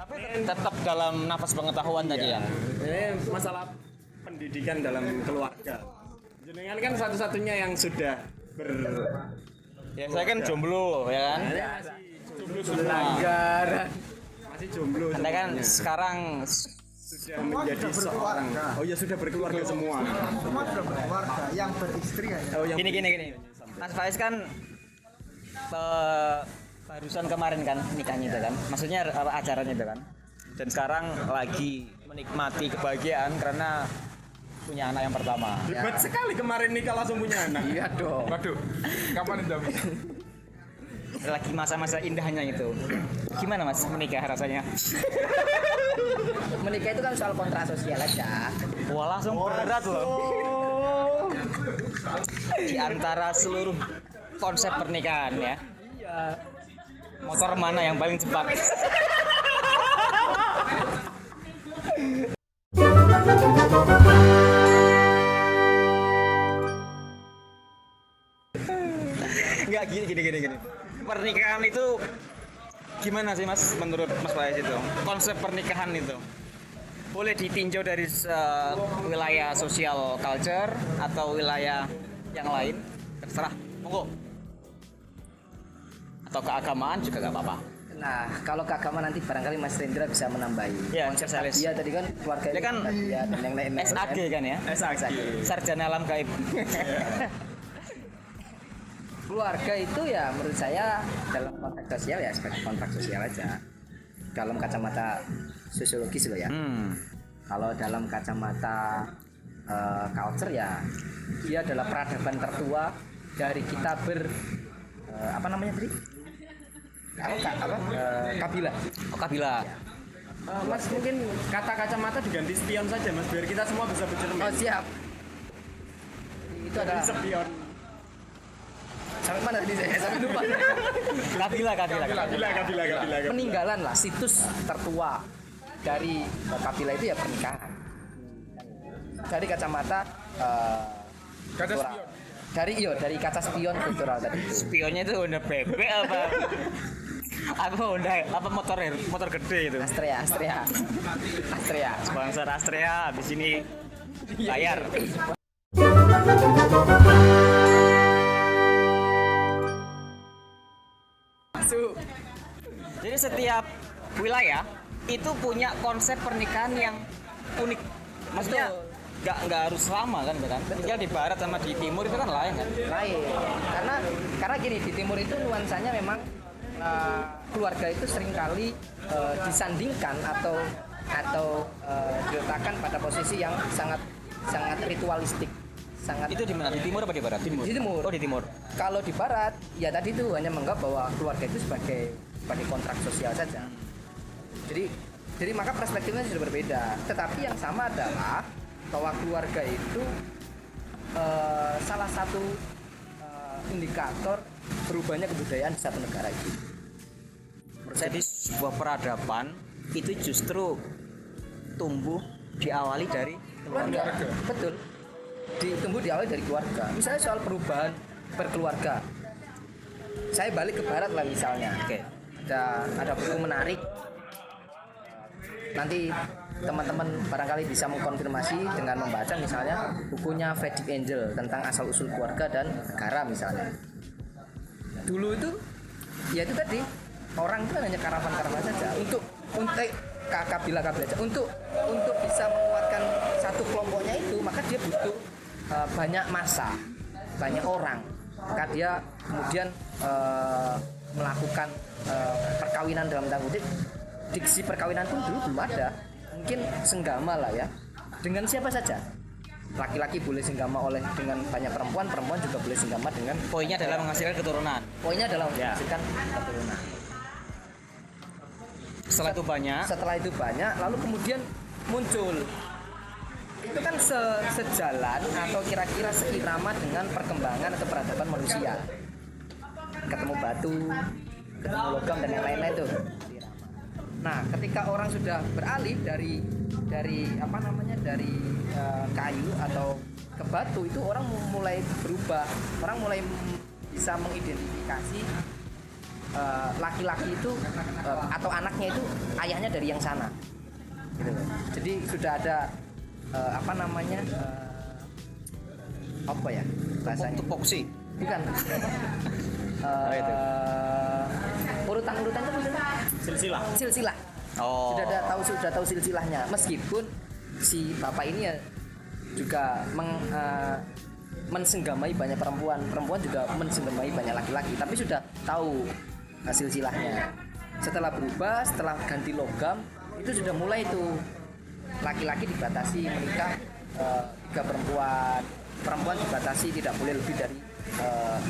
Tapi tetap dalam nafas pengetahuan tadi ya. Ini masalah pendidikan dalam keluarga. Jenengan kan satu-satunya yang sudah Ya saya kan jomblo ya kan. jomblo sudah. Masih jomblo. Anda kan sebenarnya. sekarang Sudah menjadi seorang. Oh ya sudah berkeluarga semua. Semua sudah berkeluarga, yang beristri hanya. Oh yang gini. Mas Faiz kan barusan kemarin kan nikahnya itu kan. Maksudnya acaranya itu kan. Dan sekarang lagi menikmati kebahagiaan karena punya anak yang pertama. hebat sekali kemarin nikah langsung punya anak. Iya dong. Waduh, kapan itu? Lagi masa-masa indahnya itu. Gimana Mas menikah rasanya? Menikah itu kan soal kontrak sosial aja. Wah langsung berat loh. Di antara seluruh konsep pernikahan ya. Iya. Motor mana yang paling cepat? Enggak gini. Pernikahan itu gimana sih Mas menurut Mas Faiz itu? Konsep pernikahan itu boleh ditinjau dari wilayah sosial culture atau wilayah yang lain? Terserah, monggo. Atau keagamaan juga gak apa-apa. Nah, kalau keagamaan nanti barangkali Mas Rendra bisa menambahi. Ya, konsep spesialis. dia tadi kan keluarga Dia kan dia dan yang lain-lain. SAG kan ya? SAG. Sarjana alam gaib. Keluarga itu ya menurut saya dalam konteks sosial ya sebagai kontrak sosial aja. Dalam kacamata sosiologis loh ya. Kalau dalam kacamata culture ya dia adalah peradaban tertua dari kita apa namanya tadi? Kabilah. Oh, kabilah. Mas mungkin kata kacamata diganti spion saja Mas biar kita semua bisa bercermin. Oh siap. Itu adalah Spion. sampai mana tadi saya sampai lupa. Kabilah. Kabilah. Peninggalan lah situs tertua dari kabilah itu ya pernikahan. Dari kacamata Kata kultural. spion. Dari kaca spion kultural tadi itu. Spionnya itu Honda bebek apa? Apa Honda apa motor gede itu? Astrea. Sponsor Astrea habis ini bayar. Masuk. Jadi setiap wilayah itu punya konsep pernikahan yang unik. Maksudnya nggak harus sama kan? Tinggal di barat sama di timur itu kan lain kan? Lain. Karena gini di timur itu nuansanya memang keluarga itu seringkali disandingkan atau diletakkan pada posisi yang sangat ritualistik. Itu di mana? Di timur apa di barat? Di timur. Oh di timur. Kalau di barat ya tadi itu hanya menganggap bahwa keluarga itu sebagai kontrak sosial saja. Jadi maka perspektifnya sudah berbeda. Tetapi yang sama adalah bahwa keluarga itu salah satu indikator berubahnya kebudayaan di satu negara itu. Jadi sebuah peradaban itu justru tumbuh diawali dari keluarga. Betul. Tumbuh diawali dari keluarga. Misalnya soal perubahan berkeluarga. Saya balik ke barat lah misalnya. Oke. Ada buku menarik. Nanti teman-teman barangkali bisa mengkonfirmasi dengan membaca misalnya bukunya Fredrik Engel tentang asal usul keluarga dan negara misalnya. Dulu itu ya itu tadi orang itu hanya karavan saja untuk kabilah saja untuk bisa menguatkan satu kelompoknya itu maka dia butuh banyak massa, banyak orang. Maka dia kemudian melakukan perkawinan dalam tanda kutip. Diksi perkawinan pun dulu belum ada. Mungkin senggama lah ya. Dengan siapa saja. Laki-laki boleh senggama dengan banyak perempuan, perempuan juga boleh senggama dengan. Poinnya adalah menghasilkan keturunan. Poinnya adalah menghasilkan keturunan. Setelah itu banyak, lalu kemudian muncul. Itu kan sejalan atau kira-kira seirama dengan perkembangan atau peradaban manusia. Ketemu batu, ketemu logam dan yang lain-lain itu. Nah, ketika orang sudah beralih dari kayu atau ke batu itu orang mulai berubah. Orang mulai bisa mengidentifikasi laki-laki itu atau anaknya itu ayahnya dari yang sana gitu loh. Jadi sudah ada apa namanya apa ya bahasanya, Tupoksi. bukan itu? urutan-urutan itu Silsilah. silsilah. Oh. Sudah tahu silsilahnya, meskipun si bapak ini ya juga mensenggamai banyak perempuan juga mensenggamai banyak laki-laki, tapi sudah tahu silsilahnya. Setelah berubah, setelah ganti logam, itu sudah mulai tuh laki-laki dibatasi menikah 3 perempuan dibatasi tidak boleh lebih dari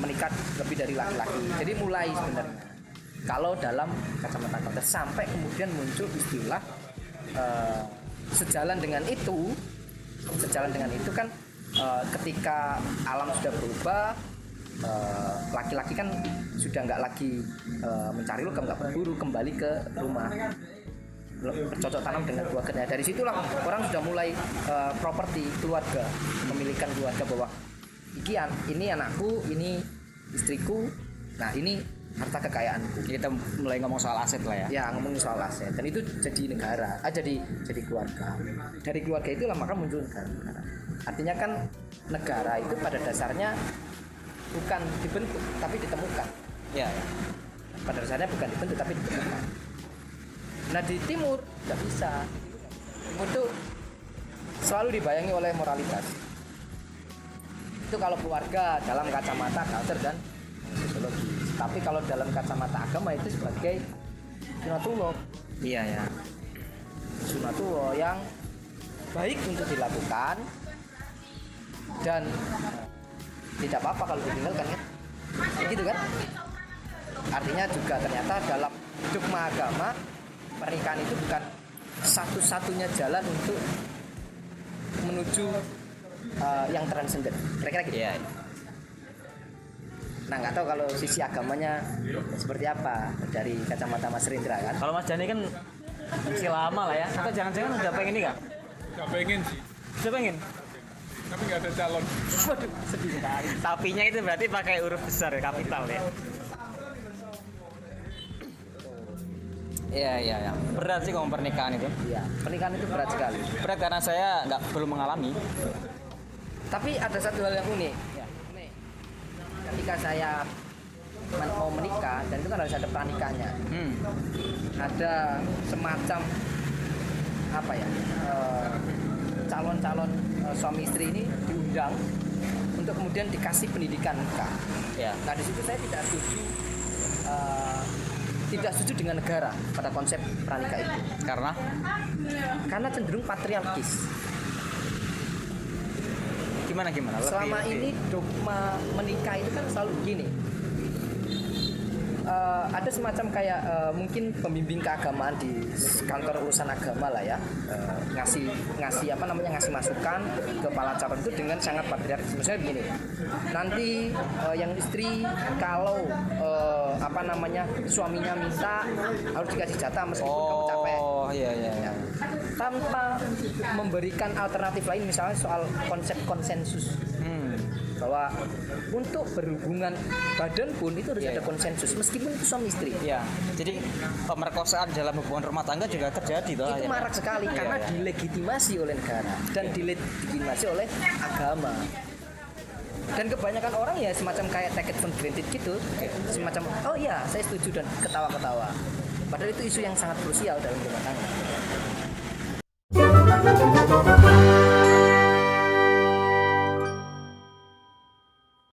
menikah lebih dari laki-laki. Jadi mulai sebenarnya kalau dalam kacamata konteks, sampai kemudian muncul istilah sejalan dengan itu kan ketika alam sudah berubah, laki-laki kan sudah nggak lagi mencari logam, nggak berburu, kembali ke rumah bercocok tanam dengan keluarganya. Dari situlah orang sudah mulai properti keluarga, memilikan keluarga, bahwa ini anakku, ini istriku, nah ini harta kekayaanku. Kita mulai ngomong soal aset lah ya. Ya, ngomongin soal aset, dan itu jadi negara, jadi keluarga. Dari keluarga itulah maka muncul negara. Artinya kan negara itu pada dasarnya bukan dibentuk tapi ditemukan. Ya. Pada dasarnya bukan dibentuk tapi ditemukan. Nah di timur nggak bisa. Timur itu selalu dibayangi oleh moralitas. Itu kalau keluarga dalam kacamata culture dan sosiologi. Tapi kalau dalam kacamata agama itu sebagai sunatullah. Iya ya. Sunatullah yang baik untuk dilakukan dan tidak apa-apa kalau ditinggalkan kan. Gitu kan? Artinya juga ternyata dalam dogma agama pernikahan itu bukan satu-satunya jalan untuk menuju yang transenden. Kira-kira gitu. Iya. Nah nggak tahu kalau sisi agamanya seperti apa dari kacamata Mas Rindra kan? Kalau Mas Jani kan masih lama lah ya. Atau jangan-jangan udah pengen nikah? Gak pengen sih, Udah pengen? tapi gak ada calon. Waduh, sedih sekali. Tapinya itu berarti pakai huruf besar ya, kapital ya. Iya. Berat sih ngomong pernikahan itu. Iya, pernikahan itu berat sekali. Berat karena saya belum mengalami. Tapi ada satu hal yang unik. Ya. Ketika saya mau menikah, dan itu kan harus ada pranikahnya. Ada semacam apa ya? Calon-calon suami istri ini diundang untuk kemudian dikasih pendidikan nikah. Ya. Nah di situ saya tidak setuju dengan negara pada konsep pranikah itu, karena cenderung patriarkis. Gimana? Selama ini dogma menikah itu kan selalu begini. Ada semacam kayak mungkin pembimbing keagamaan di kantor urusan agama lah ya, ngasih masukan ke kepala calon itu dengan sangat patriarkis. Misalnya begini, nanti yang istri kalau suaminya minta harus dikasih jatah meskipun kamu capek. Oh iya. Ya. Tanpa memberikan alternatif lain, misalnya soal konsep konsensus. Bahwa untuk berhubungan badan pun itu harus ada konsensus meskipun itu suami istri. Iya. Jadi pemerkosaan dalam hubungan rumah tangga juga terjadi toh. Itu marak sekali karena dilegitimasi oleh negara dan dilegitimasi oleh agama. Dan kebanyakan orang ya semacam kayak take it for granted gitu. Semacam oh iya saya setuju dan ketawa-ketawa. Padahal itu isu yang sangat krusial dalam rumah tangga.